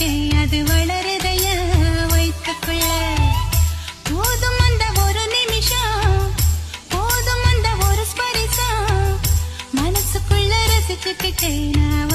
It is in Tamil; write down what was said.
வச்சேன் அது வளருதைய வைத்துக்குள்ள போதும் அந்த ஒரு நிமிஷம் போதும் அந்த ஒரு ஸ்பரிசம் மனசுக்குள்ள ரசிச்சுக்கிட்டே நான்